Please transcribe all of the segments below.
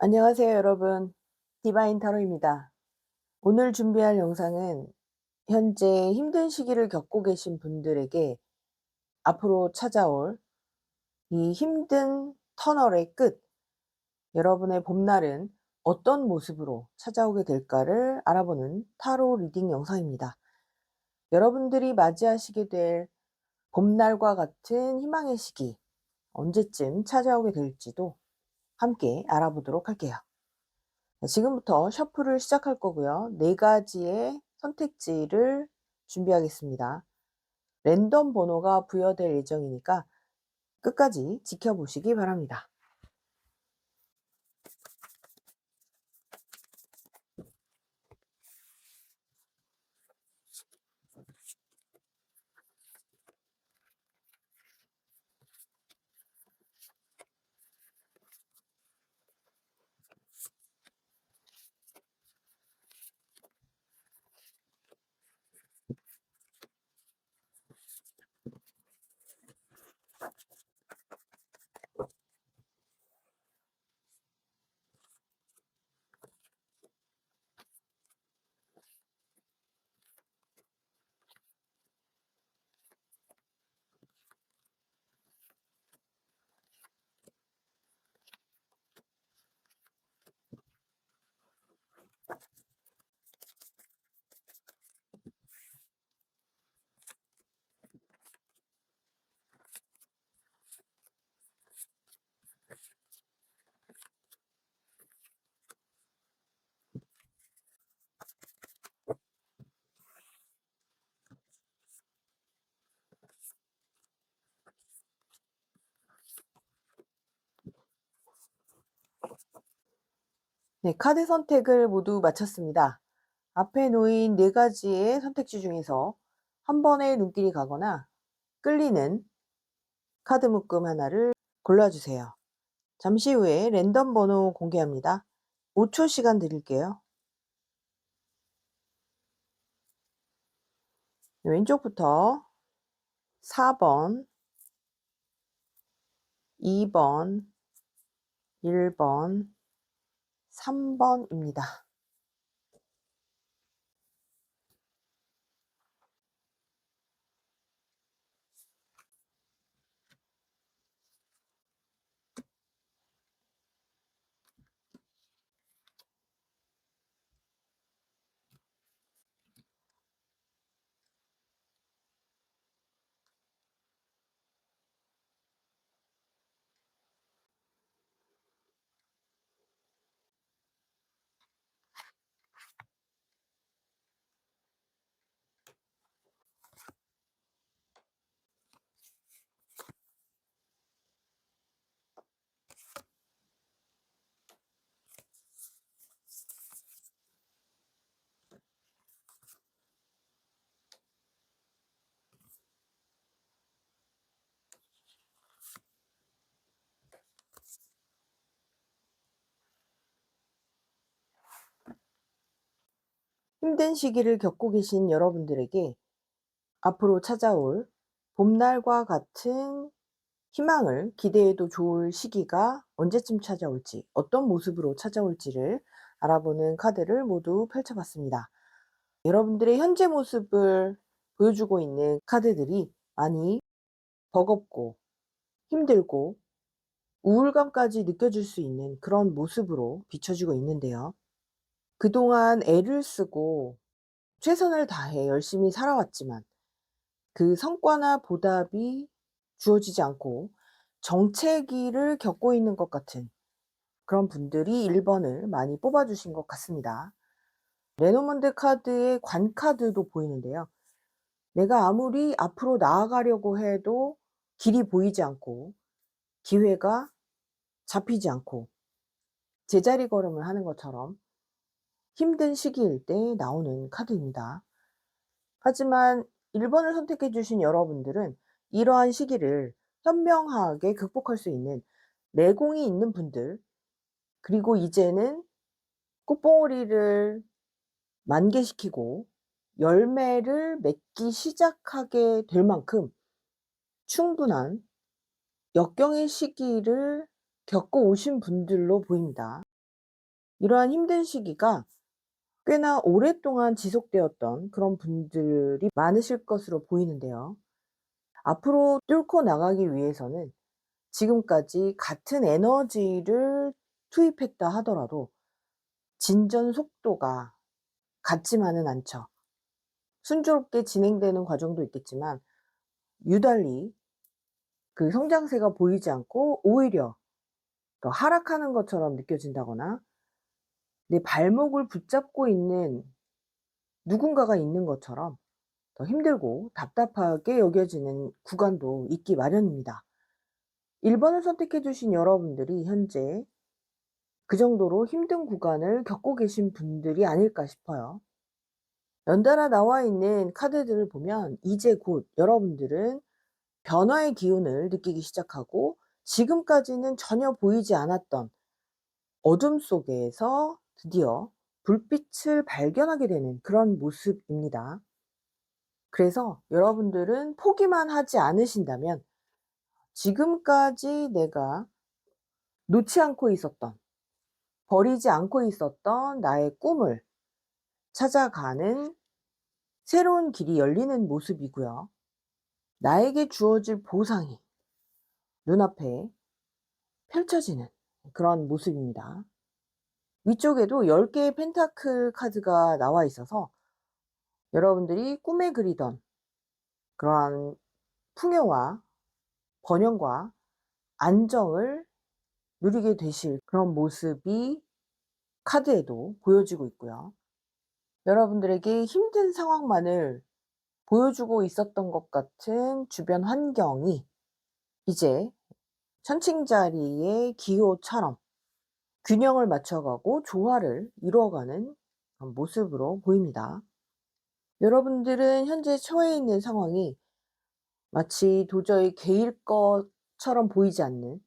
안녕하세요, 여러분. 디바인 타로입니다. 오늘 준비할 영상은 현재 힘든 시기를 겪고 계신 분들에게 앞으로 찾아올 이 힘든 터널의 끝, 여러분의 봄날은 어떤 모습으로 찾아오게 될까를 알아보는 타로 리딩 영상입니다. 여러분들이 맞이하시게 될 봄날과 같은 희망의 시기, 언제쯤 찾아오게 될지도 함께 알아보도록 할게요. 지금부터 셔플을 시작할 거고요. 4가지의 선택지를 준비하겠습니다. 랜덤 번호가 부여될 예정이니까 끝까지 지켜보시기 바랍니다. 네, 카드 선택을 모두 마쳤습니다. 앞에 놓인 4가지의 선택지 중에서 한 번에 눈길이 가거나 끌리는 카드 묶음 하나를 골라주세요. 잠시 후에 랜덤 번호 공개합니다. 5초 시간 드릴게요. 왼쪽부터 4번, 2번, 1번, 3번입니다. 힘든 시기를 겪고 계신 여러분들에게 앞으로 찾아올 봄날과 같은 희망을 기대해도 좋을 시기가 언제쯤 찾아올지, 어떤 모습으로 찾아올지를 알아보는 카드를 모두 펼쳐봤습니다. 여러분들의 현재 모습을 보여주고 있는 카드들이 많이 버겁고 힘들고 우울감까지 느껴질 수 있는 그런 모습으로 비춰지고 있는데요. 그동안 애를 쓰고 최선을 다해 열심히 살아왔지만 그 성과나 보답이 주어지지 않고 정체기를 겪고 있는 것 같은 그런 분들이 1번을 많이 뽑아 주신 것 같습니다. 레노먼드 카드의 관 카드도 보이는데요. 내가 아무리 앞으로 나아가려고 해도 길이 보이지 않고 기회가 잡히지 않고 제자리 걸음을 하는 것처럼 힘든 시기일 때 나오는 카드입니다. 하지만 1번을 선택해 주신 여러분들은 이러한 시기를 현명하게 극복할 수 있는 내공이 있는 분들, 그리고 이제는 꽃봉오리를 만개시키고 열매를 맺기 시작하게 될 만큼 충분한 역경의 시기를 겪어 오신 분들로 보입니다. 이러한 힘든 시기가 꽤나 오랫동안 지속되었던 그런 분들이 많으실 것으로 보이는데요. 앞으로 뚫고 나가기 위해서는 지금까지 같은 에너지를 투입했다 하더라도 진전 속도가 같지만은 않죠. 순조롭게 진행되는 과정도 있겠지만 유달리 그 성장세가 보이지 않고 오히려 더 하락하는 것처럼 느껴진다거나 내 발목을 붙잡고 있는 누군가가 있는 것처럼 더 힘들고 답답하게 여겨지는 구간도 있기 마련입니다. 1 번을 선택해 주신 여러분들이 현재 그 정도로 힘든 구간을 겪고 계신 분들이 아닐까 싶어요. 연달아 나와 있는 카드들을 보면 이제 곧 여러분들은 변화의 기운을 느끼기 시작하고 지금까지는 전혀 보이지 않았던 어둠 속에서 드디어 불빛을 발견하게 되는 그런 모습입니다. 그래서 여러분들은 포기만 하지 않으신다면 지금까지 내가 놓지 않고 있었던, 버리지 않고 있었던 나의 꿈을 찾아가는 새로운 길이 열리는 모습이고요. 나에게 주어질 보상이 눈앞에 펼쳐지는 그런 모습입니다. 위쪽에도 10 개의 펜타클 카드가 나와 있어서 여러분들이 꿈에 그리던 그러한 풍요와 번영과 안정을 누리게 되실 그런 모습이 카드에도 보여지고 있고요. 여러분들에게 힘든 상황만을 보여주고 있었던 것 같은 주변 환경이 이제 천칭자리의 기호처럼 균형을 맞춰가고 조화를 이루어가는 그런 모습으로 보입니다. 여러분들은 현재 처해 있는 상황이 마치 도저히 개일 것처럼 보이지 않는,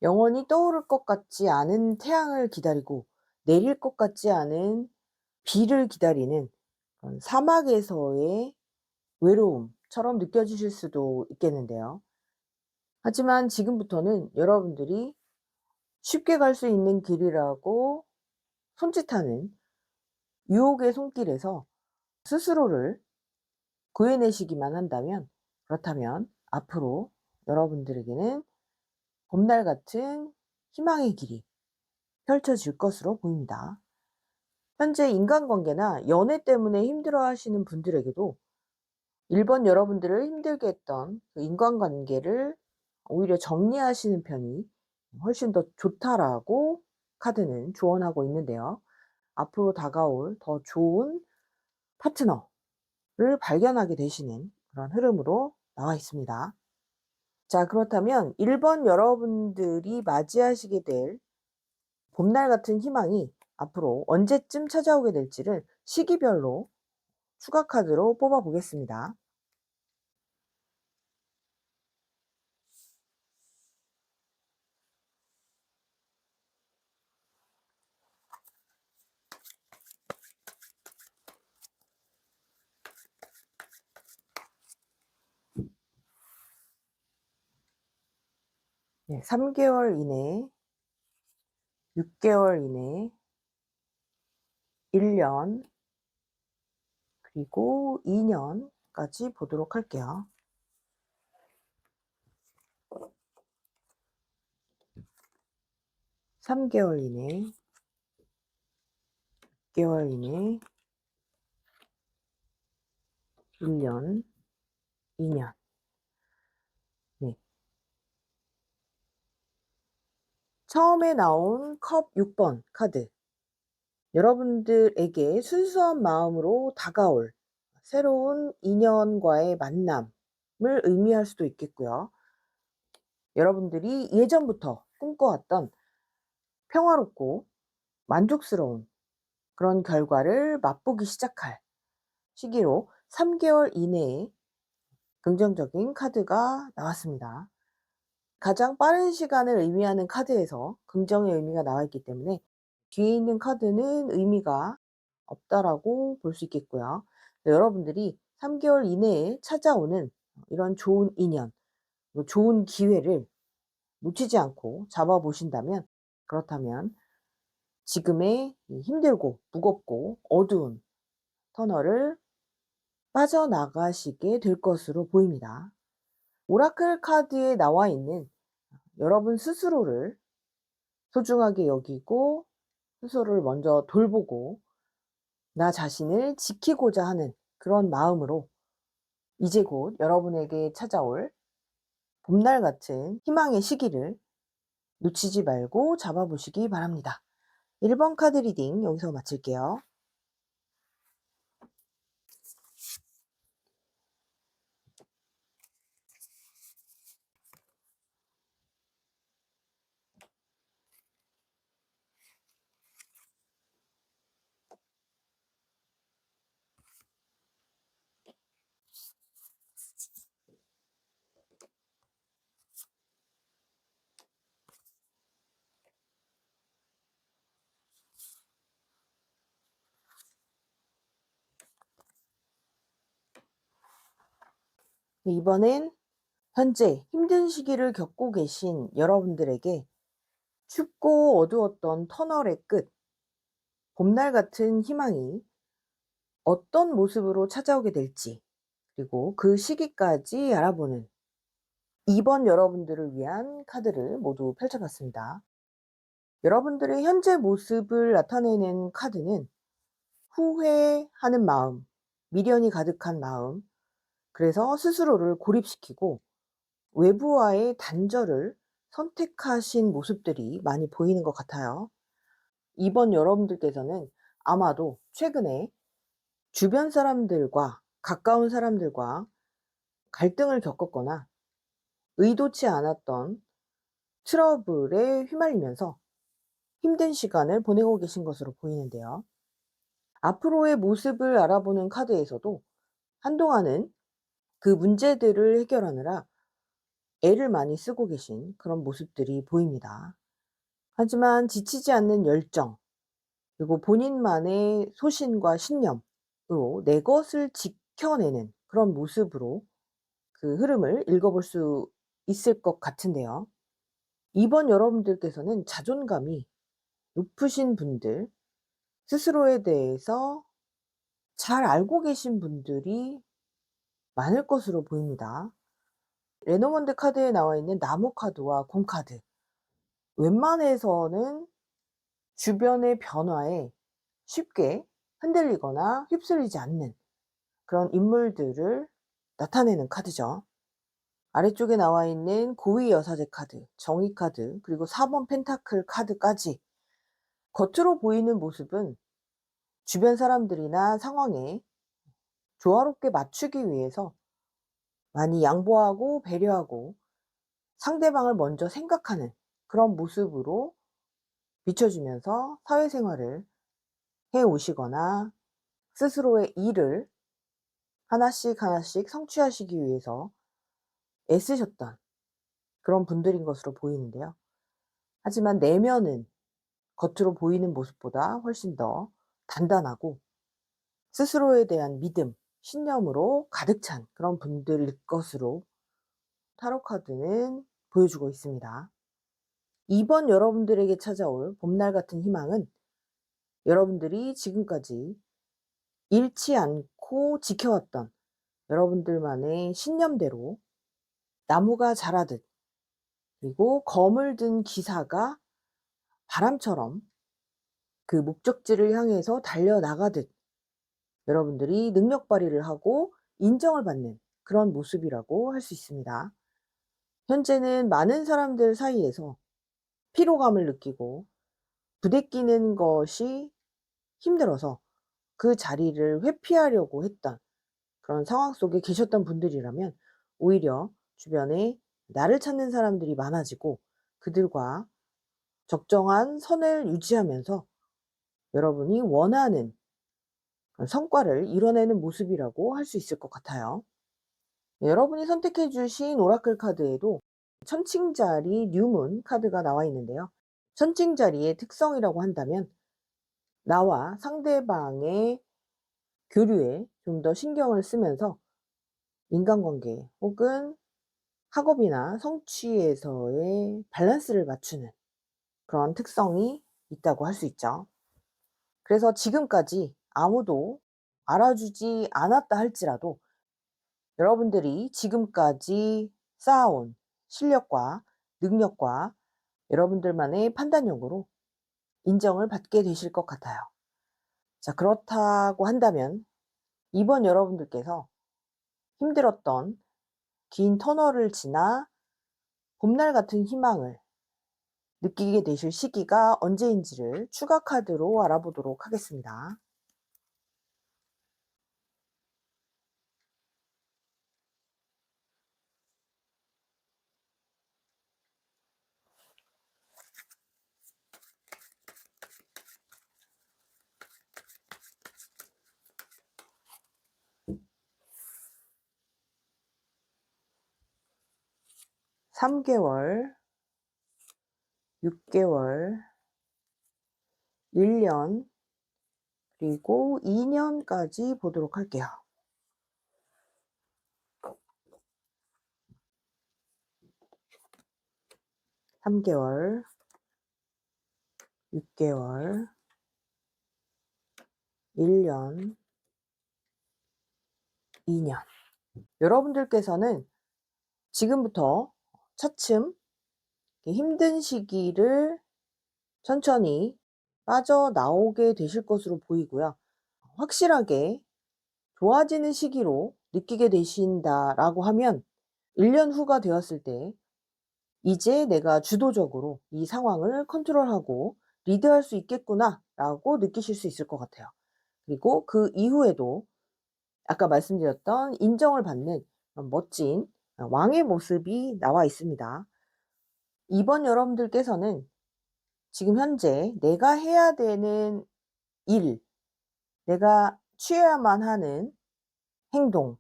영원히 떠오를 것 같지 않은 태양을 기다리고 내릴 것 같지 않은 비를 기다리는 그런 사막에서의 외로움처럼 느껴지실 수도 있겠는데요. 하지만 지금부터는 여러분들이 쉽게 갈 수 있는 길이라고 손짓하는 유혹의 손길에서 스스로를 구해내시기만 한다면, 그렇다면 앞으로 여러분들에게는 봄날 같은 희망의 길이 펼쳐질 것으로 보입니다. 현재 인간관계나 연애 때문에 힘들어하시는 분들에게도 1번 여러분들을 힘들게 했던 그 인간관계를 오히려 정리하시는 편이 훨씬 더 좋다라고 카드는 조언하고 있는데요. 앞으로 다가올 더 좋은 파트너를 발견하게 되시는 그런 흐름으로 나와 있습니다. 자, 그렇다면 1번 여러분들이 맞이하시게 될 봄날 같은 희망이 앞으로 언제쯤 찾아오게 될지를 시기별로 추가 카드로 뽑아 보겠습니다. 네, 3 개월 이내, 6 개월 이내, 1 년, 그리고 2 년까지 보도록 할게요. 3 개월 이내, 6 개월 이내, 1 년, 2 년. 네. 처음에 나온 컵 6번 카드. 여러분들에게 순수한 마음으로 다가올 새로운 인연과의 만남을 의미할 수도 있겠고요. 여러분들이 예전부터 꿈꿔왔던 평화롭고 만족스러운 그런 결과를 맛보기 시작할 시기로 3 개월 이내에 긍정적인 카드가 나왔습니다. 가장 빠른 시간을 의미하는 카드에서 긍정의 의미가 나와 있기 때문에 뒤에 있는 카드는 의미가 없다라고 볼 수 있겠고요. 여러분들이 3 개월 이내에 찾아오는 이런 좋은 인연, 좋은 기회를 놓치지 않고 잡아 보신다면, 그렇다면 지금의 이 힘들고 무겁고 어두운 터널을 빠져나가시게 될 것으로 보입니다. 오라클 카드에 나와 있는 여러분 스스로를 소중하게 여기고 스스로를 먼저 돌보고 나 자신을 지키고자 하는 그런 마음으로 이제 곧 여러분에게 찾아올 봄날 같은 희망의 시기를 놓치지 말고 잡아보시기 바랍니다. 1번 카드 리딩 여기서 마칠게요. 네, 이번엔 현재 힘든 시기를 겪고 계신 여러분들에게 춥고 어두웠던 터널의 끝, 봄날 같은 희망이 어떤 모습으로 찾아오게 될지, 그리고 그 시기까지 알아보는 2번 여러분들을 위한 카드를 모두 펼쳐봤습니다. 여러분들의 현재 모습을 나타내는 카드는 후회하는 마음, 미련이 가득한 마음, 그래서 스스로를 고립시키고 외부와의 단절을 선택하신 모습들이 많이 보이는 것 같아요. 이번 여러분들께서는 아마도 최근에 주변 사람들과 가까운 사람들과 갈등을 겪었거나 의도치 않았던 트러블에 휘말리면서 힘든 시간을 보내고 계신 것으로 보이는데요. 앞으로의 모습을 알아보는 카드에서도 한동안은 그 문제들을 해결하느라 애를 많이 쓰고 계신 그런 모습들이 보입니다. 하지만 지치지 않는 열정, 그리고 본인만의 소신과 신념으로 내 것을 지켜내는 그런 모습으로 그 흐름을 읽어볼 수 있을 것 같은데요. 이번 여러분들께서는 자존감이 높으신 분들, 스스로에 대해서 잘 알고 계신 분들이 많을 것으로 보입니다. 레노먼드 카드에 나와 있는 나무 카드와 곰 카드. 웬만해서는 주변의 변화에 쉽게 흔들리거나 휩쓸리지 않는 그런 인물들을 나타내는 카드죠. 아래쪽에 나와 있는 고위 여사제 카드, 정의 카드, 그리고 4번 펜타클 카드까지 겉으로 보이는 모습은 주변 사람들이나 상황에 조화롭게 맞추기 위해서 많이 양보하고 배려하고 상대방을 먼저 생각하는 그런 모습으로 비춰주면서 사회생활을 해 오시거나 스스로의 일을 하나씩 하나씩 성취하시기 위해서 애쓰셨던 그런 분들인 것으로 보이는데요. 하지만 내면은 겉으로 보이는 모습보다 훨씬 더 단단하고 스스로에 대한 믿음, 신념으로 가득 찬 그런 분들일 것으로 타로 카드는 보여주고 있습니다. 이번 여러분들에게 찾아올 봄날 같은 희망은 여러분들이 지금까지 잃지 않고 지켜왔던 여러분들만의 신념대로 나무가 자라듯, 그리고 검을 든 기사가 바람처럼 그 목적지를 향해서 달려나가듯 여러분들이 능력 발휘를 하고 인정을 받는 그런 모습이라고 할 수 있습니다. 현재는 많은 사람들 사이에서 피로감을 느끼고 부대끼는 것이 힘들어서 그 자리를 회피하려고 했던 그런 상황 속에 계셨던 분들이라면 오히려 주변에 나를 찾는 사람들이 많아지고 그들과 적정한 선을 유지하면서 여러분이 원하는 성과를 이뤄내는 모습이라고 할 수 있을 것 같아요. 여러분이 선택해 주신 오라클 카드에도 천칭자리 뉴문 카드가 나와 있는데요. 천칭자리의 특성이라고 한다면 나와 상대방의 교류에 좀 더 신경을 쓰면서 인간관계 혹은 학업이나 성취에서의 밸런스를 맞추는 그런 특성이 있다고 할 수 있죠. 그래서 지금까지 아무도 알아주지 않았다 할지라도 여러분들이 지금까지 쌓아온 실력과 능력과 여러분들만의 판단력으로 인정을 받게 되실 것 같아요. 자, 그렇다고 한다면 이번 여러분들께서 힘들었던 긴 터널을 지나 봄날 같은 희망을 느끼게 되실 시기가 언제인지를 추가 카드로 알아보도록 하겠습니다. (3 개월) (6 개월) (1 년) 그리고 (2 년까지) 보도록 할게요. (3 개월) (6 개월) (1 년) (2 년) 여러분들께서는 지금부터 차츰 힘든 시기를 천천히 빠져나오게 되실 것으로 보이고요. 확실하게 좋아지는 시기로 느끼게 되신다라고 하면 1년 후가 되었을 때 '이제 내가 주도적으로 이 상황을 컨트롤하고 리드할 수 있겠구나.'라고 느끼실 수 있을 것 같아요. 그리고 그 이후에도 아까 말씀드렸던 인정을 받는 멋진 왕의 모습이 나와 있습니다. 이번 여러분들께서는 지금 현재 내가 해야 되는 일, 내가 취해야만 하는 행동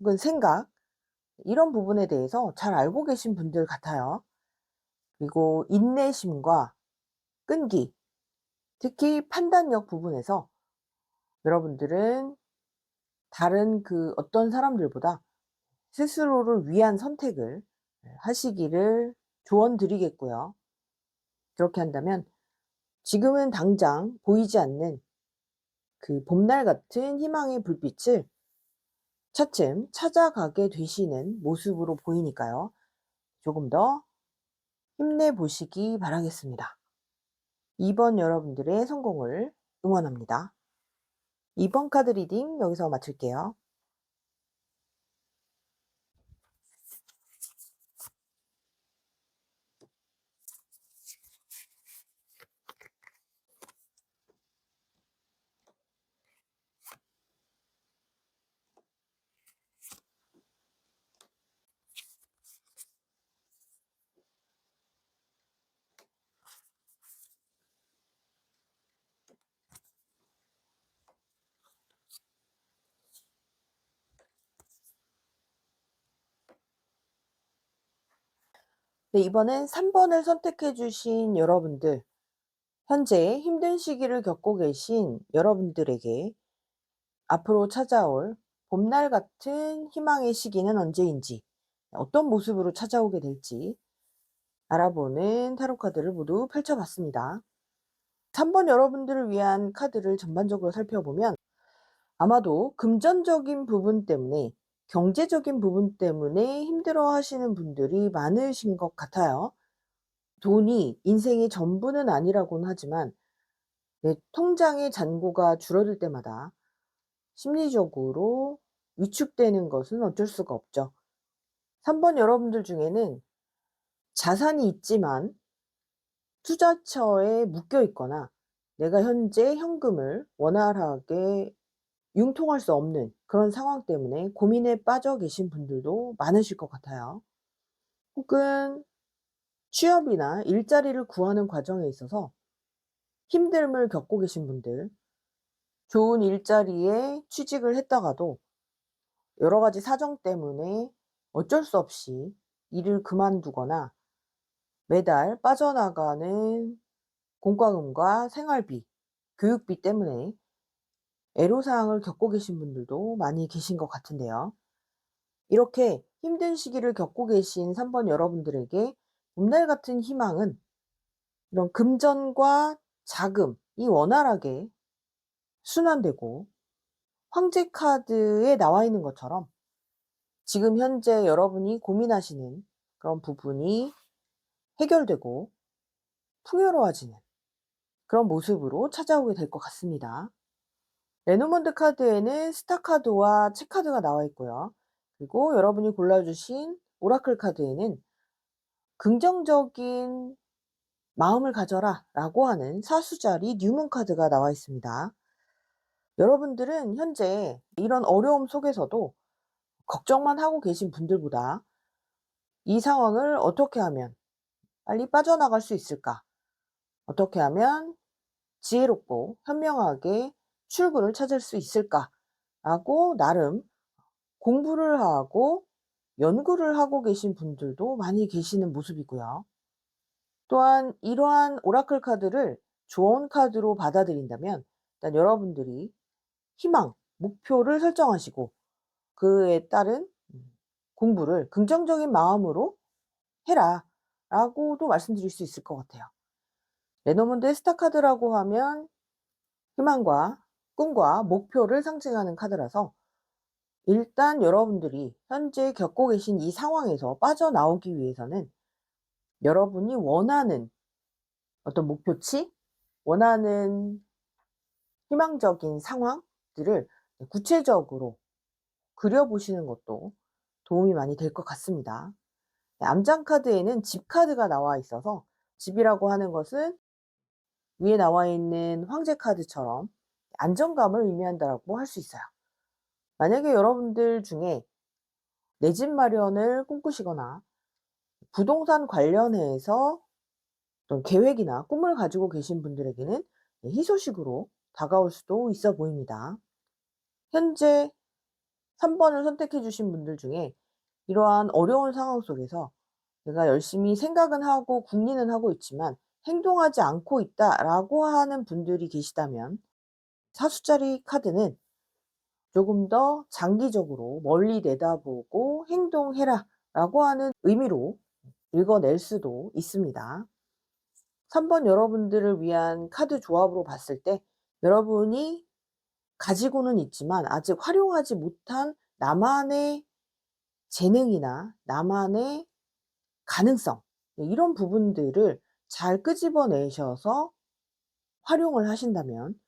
혹은 생각, 이런 부분에 대해서 잘 알고 계신 분들 같아요. 그리고 인내심과 끈기, 특히 판단력 부분에서 여러분들은 다른 그 어떤 사람들보다 스스로를 위한 선택을 하시기를 조언드리겠고요. 그렇게 한다면 지금은 당장 보이지 않는 그 봄날 같은 희망의 불빛을 차츰 찾아가게 되시는 모습으로 보이니까요. 조금 더 힘내보시기 바라겠습니다. 이번 여러분들의 성공을 응원합니다. 이번 카드 리딩 여기서 마칠게요. 네, 이번엔 3 번을 선택해 주신 여러분들, 현재 힘든 시기를 겪고 계신 여러분들에게 앞으로 찾아올 봄날 같은 희망의 시기는 언제인지, 어떤 모습으로 찾아오게 될지 알아보는 타로 카드를 모두 펼쳐 봤습니다. 3 번 여러분들을 위한 카드를 전반적으로 살펴보면 아마도 금전적인 부분 때문에, 경제적인 부분 때문에 힘들어하시는 분들이 많으신 것 같아요. 돈이 인생의 전부는 아니라고는 하지만 내 통장의 잔고가 줄어들 때마다 심리적으로 위축되는 것은 어쩔 수가 없죠. 3번 여러분들 중에는 자산이 있지만 투자처에 묶여 있거나 내가 현재 현금을 원활하게 융통할 수 없는 그런 상황 때문에 고민에 빠져 계신 분들도 많으실 것 같아요. 혹은 취업이나 일자리를 구하는 과정에 있어서 힘듦을 겪고 계신 분들, 좋은 일자리에 취직을 했다가도 여러 가지 사정 때문에 어쩔 수 없이 일을 그만두거나 매달 빠져나가는 공과금과 생활비, 교육비 때문에 애로사항을 겪고 계신 분들도 많이 계신 것 같은데요. 이렇게 힘든 시기를 겪고 계신 3번 여러분들에게 봄날 같은 희망은 이런 금전과 자금이 원활하게 순환되고 황제 카드에 나와 있는 것처럼 지금 현재 여러분이 고민하시는 그런 부분이 해결되고 풍요로워지는 그런 모습으로 찾아오게 될 것 같습니다. 레노먼드 카드에는 스타 카드와 책 카드가 나와 있고요. 그리고 여러분이 골라주신 오라클 카드에는 긍정적인 마음을 가져라 라고 하는 사수자리 뉴문 카드가 나와 있습니다. 여러분들은 현재 이런 어려움 속에서도 걱정만 하고 계신 분들보다 이 상황을 어떻게 하면 빨리 빠져나갈 수 있을까? 어떻게 하면 지혜롭고 현명하게 출구를 찾을 수 있을까? 라고 나름 공부를 하고 연구를 하고 계신 분들도 많이 계시는 모습이고요. 또한 이러한 오라클 카드를 좋은 카드로 받아들인다면 일단 여러분들이 희망, 목표를 설정하시고 그에 따른 공부를 긍정적인 마음으로 해라 라고도 말씀드릴 수 있을 것 같아요. 레노먼드의 스타 카드라고 하면 희망과 꿈과 목표를 상징하는 카드라서 일단 여러분들이 현재 겪고 계신 이 상황에서 빠져나오기 위해서는 여러분이 원하는 어떤 목표치, 원하는 희망적인 상황들을 구체적으로 그려보시는 것도 도움이 많이 될 것 같습니다. 암장 카드에는 집 카드가 나와 있어서 집이라고 하는 것은 위에 나와 있는 황제 카드처럼 안정감을 의미한다고 할 수 있어요. 만약에 여러분들 중에 내 집 마련을 꿈꾸시거나 부동산 관련해서 어떤 계획이나 꿈을 가지고 계신 분들에게는 희소식으로 다가올 수도 있어 보입니다. 현재 3번을 선택해 주신 분들 중에 이러한 어려운 상황 속에서 내가 열심히 생각은 하고 궁리는 하고 있지만 행동하지 않고 있다라고 하는 분들이 계시다면 사수자리 카드는 조금 더 장기적으로 멀리 내다보고 행동해라 라고 하는 의미로 읽어낼 수도 있습니다. 3번 여러분들을 위한 카드 조합으로 봤을 때 여러분이 가지고는 있지만 아직 활용하지 못한 나만의 재능이나 나만의 가능성, 이런 부분들을 잘 끄집어내셔서 활용을 하신다면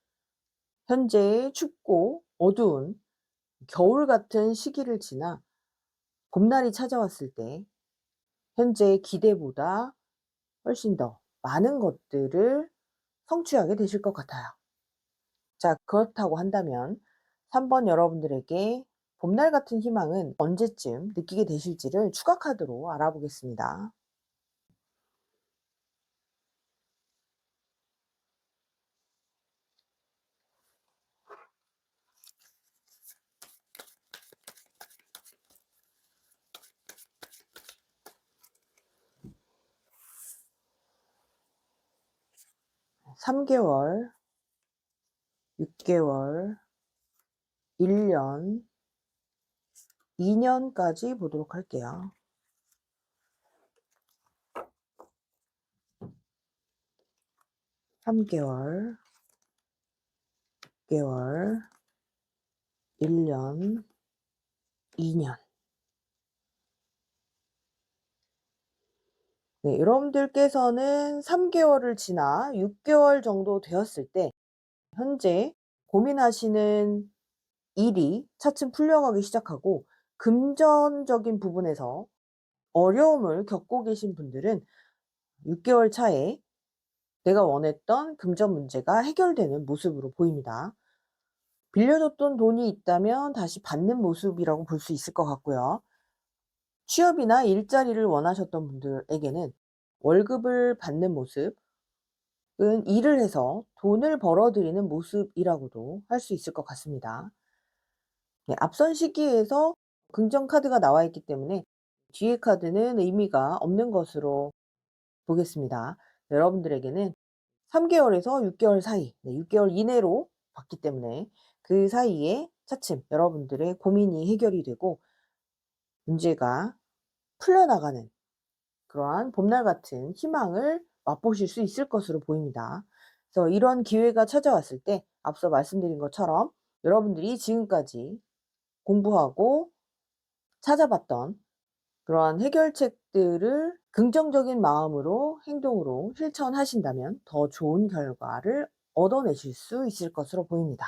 현재의 춥고 어두운 겨울 같은 시기를 지나 봄날이 찾아왔을 때 현재의 기대보다 훨씬 더 많은 것들을 성취하게 되실 것 같아요. 자, 그렇다고 한다면 3번 여러분들에게 봄날 같은 희망은 언제쯤 느끼게 되실지를 추가 카드로 알아보겠습니다. 3개월, 6개월, 1년, 2년까지 보도록 할게요. 3개월, 6개월, 1년, 2년. 네, 여러분들께서는 3개월을 지나 6개월 정도 되었을 때 현재 고민하시는 일이 차츰 풀려가기 시작하고 금전적인 부분에서 어려움을 겪고 계신 분들은 6개월 차에 내가 원했던 금전 문제가 해결되는 모습으로 보입니다. 빌려줬던 돈이 있다면 다시 받는 모습이라고 볼 수 있을 것 같고요. 취업이나 일자리를 원하셨던 분들에게는 월급을 받는 모습은 일을 해서 돈을 벌어들이는 모습이라고도 할 수 있을 것 같습니다. 네, 앞선 시기에서 긍정 카드가 나와 있기 때문에 뒤에 카드는 의미가 없는 것으로 보겠습니다. 여러분들에게는 3개월에서 6개월 사이, 6개월 이내로 봤기 때문에 그 사이에 차츰 여러분들의 고민이 해결이 되고 문제가 풀려나가는 그러한 봄날 같은 희망을 맛보실 수 있을 것으로 보입니다. 그래서 이런 기회가 찾아왔을 때 앞서 말씀드린 것처럼 여러분들이 지금까지 공부하고 찾아봤던 그러한 해결책들을 긍정적인 마음으로 행동으로 실천하신다면 더 좋은 결과를 얻어내실 수 있을 것으로 보입니다.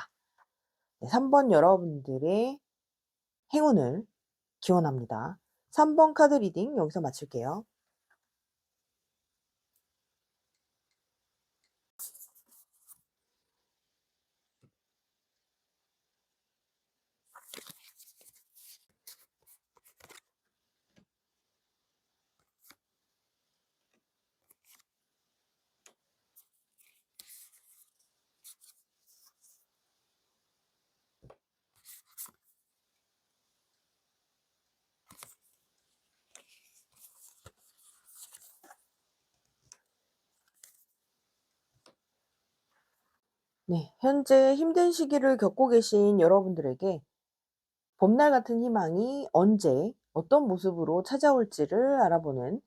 3번 여러분들의 행운을 기원합니다. 3번 카드 리딩 여기서 마칠게요. 네, 현재 힘든 시기를 겪고 계신 여러분들에게 봄날 같은 희망이 언제 어떤 모습으로 찾아올지를 알아보는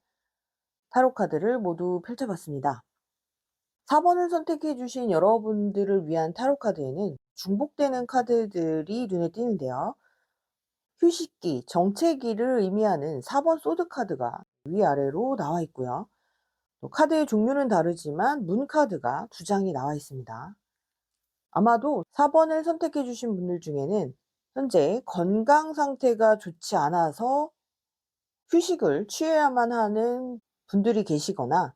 타로 카드를 모두 펼쳐봤습니다. 4번을 선택해 주신 여러분들을 위한 타로 카드에는 중복되는 카드들이 눈에 띄는데요. 휴식기, 정체기를 의미하는 4번 소드 카드가 위아래로 나와 있고요. 또 카드의 종류는 다르지만 문 카드가 2장이 나와 있습니다. 아마도 4번을 선택해 주신 분들 중에는 현재 건강 상태가 좋지 않아서 휴식을 취해야만 하는 분들이 계시거나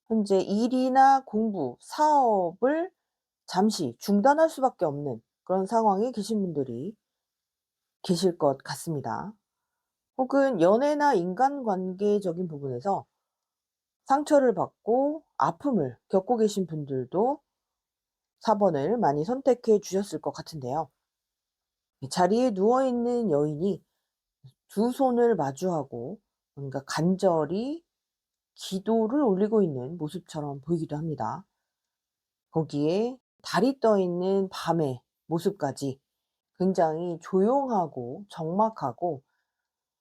현재 일이나 공부, 사업을 잠시 중단할 수밖에 없는 그런 상황에 계신 분들이 계실 것 같습니다. 혹은 연애나 인간관계적인 부분에서 상처를 받고 아픔을 겪고 계신 분들도 4번을 많이 선택해 주셨을 것 같은데요. 자리에 누워있는 여인이 두 손을 마주하고 뭔가 간절히 기도를 올리고 있는 모습처럼 보이기도 합니다. 거기에 달이 떠 있는 밤의 모습까지 굉장히 조용하고 적막하고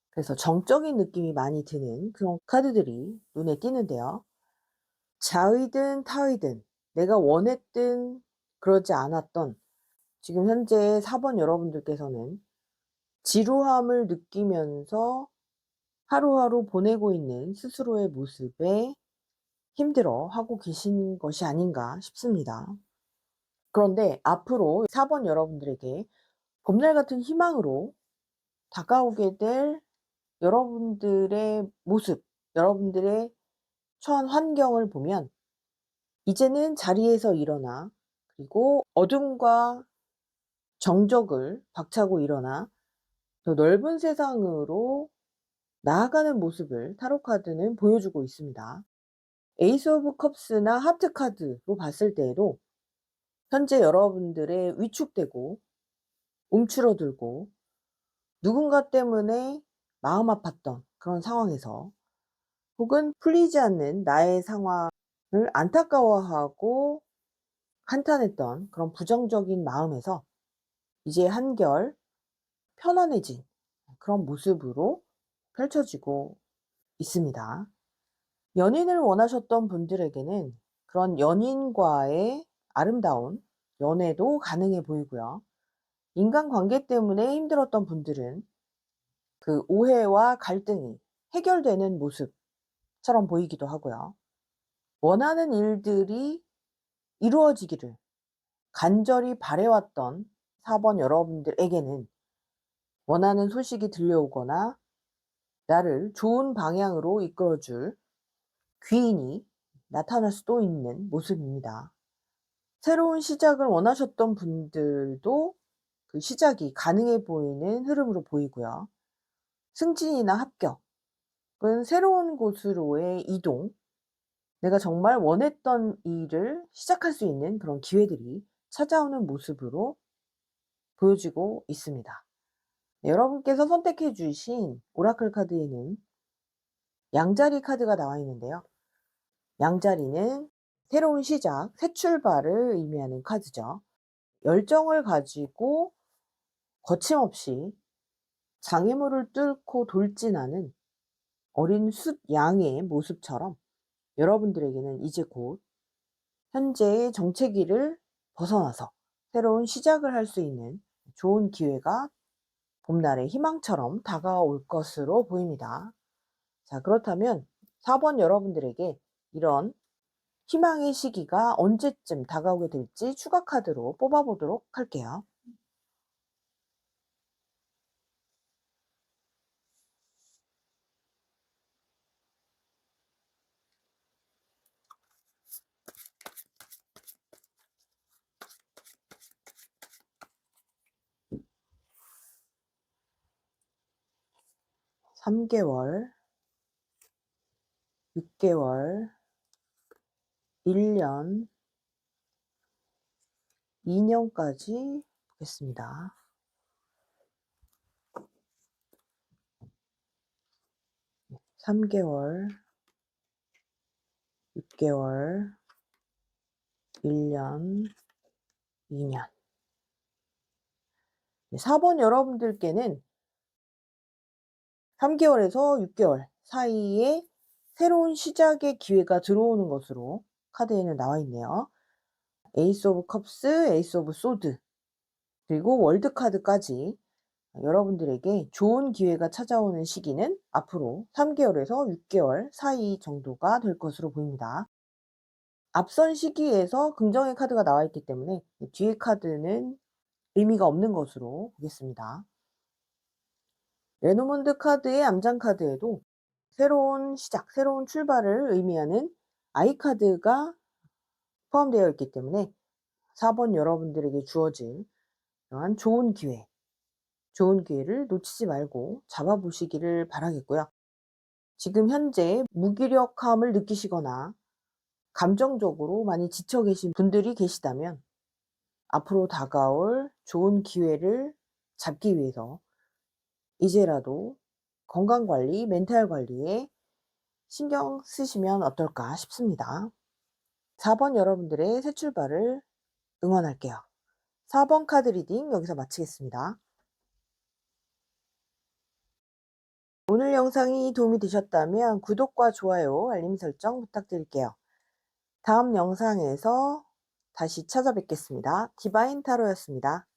그래서 정적인 느낌이 많이 드는 그런 카드들이 눈에 띄는데요. 자의든 타의든 내가 원했든 그러지 않았던 지금 현재 4번 여러분들께서는 지루함을 느끼면서 하루하루 보내고 있는 스스로의 모습에 힘들어하고 계신 것이 아닌가 싶습니다. 그런데 앞으로 4번 여러분들에게 봄날 같은 희망으로 다가오게 될 여러분들의 모습, 여러분들의 처한 환경을 보면 이제는 자리에서 일어나 그리고 어둠과 정적을 박차고 일어나 더 넓은 세상으로 나아가는 모습을 타로 카드는 보여주고 있습니다. 에이스 오브 컵스나 하트 카드로 봤을 때에도 현재 여러분들의 위축되고 움츠러들고 누군가 때문에 마음 아팠던 그런 상황에서 혹은 풀리지 않는 나의 상황을 안타까워하고 한탄했던 그런 부정적인 마음에서 이제 한결 편안해진 그런 모습으로 펼쳐지고 있습니다. 연인을 원하셨던 분들에게는 그런 연인과의 아름다운 연애도 가능해 보이고요. 인간관계 때문에 힘들었던 분들은 그 오해와 갈등이 해결되는 모습처럼 보이기도 하고요. 원하는 일들이 이루어지기를 간절히 바래왔던 4번 여러분들에게는 원하는 소식이 들려오거나 나를 좋은 방향으로 이끌어줄 귀인이 나타날 수도 있는 모습입니다. 새로운 시작을 원하셨던 분들도 그 시작이 가능해 보이는 흐름으로 보이고요. 승진이나 합격은 새로운 곳으로의 이동, 내가 정말 원했던 일을 시작할 수 있는 그런 기회들이 찾아오는 모습으로 보여지고 있습니다. 네, 여러분께서 선택해 주신 오라클 카드에는 양자리 카드가 나와 있는데요. 양자리는 새로운 시작, 새 출발을 의미하는 카드죠. 열정을 가지고 거침없이 장애물을 뚫고 돌진하는 어린 숫 양의 모습처럼 여러분들에게는 이제 곧 현재의 정체기를 벗어나서 새로운 시작을 할 수 있는 좋은 기회가 봄날의 희망처럼 다가올 것으로 보입니다. 자, 그렇다면 4번 여러분들에게 이런 희망의 시기가 언제쯤 다가오게 될지 추가 카드로 뽑아보도록 할게요. (3개월) (6개월) (1년) (2년까지) 보겠습니다. (3개월) (6개월) (1년) (2년) 4번 여러분들께는 3개월에서 6개월 사이에 새로운 시작의 기회가 들어오는 것으로 카드에는 나와 있네요. 에이스 오브 컵스, 에이스 오브 소드, 그리고 월드 카드까지 여러분들에게 좋은 기회가 찾아오는 시기는 앞으로 3개월에서 6개월 사이 정도가 될 것으로 보입니다. 앞선 시기에서 긍정의 카드가 나와 있기 때문에 뒤의 카드는 의미가 없는 것으로 보겠습니다. 레노먼드 카드의 암장 카드에도 새로운 시작, 새로운 출발을 의미하는 아이 카드가 포함되어 있기 때문에 4번 여러분들에게 주어진 이러한 좋은 기회를 놓치지 말고 잡아보시기를 바라겠고요. 지금 현재 무기력함을 느끼시거나 감정적으로 많이 지쳐 계신 분들이 계시다면 앞으로 다가올 좋은 기회를 잡기 위해서 이제라도 건강관리, 멘탈 관리에 신경 쓰시면 어떨까 싶습니다. 4번 여러분들의 새 출발을 응원할게요. 4번 카드 리딩 여기서 마치겠습니다. 오늘 영상이 도움이 되셨다면 구독과 좋아요, 알림 설정 부탁드릴게요. 다음 영상에서 다시 찾아뵙겠습니다. 디바인 타로였습니다.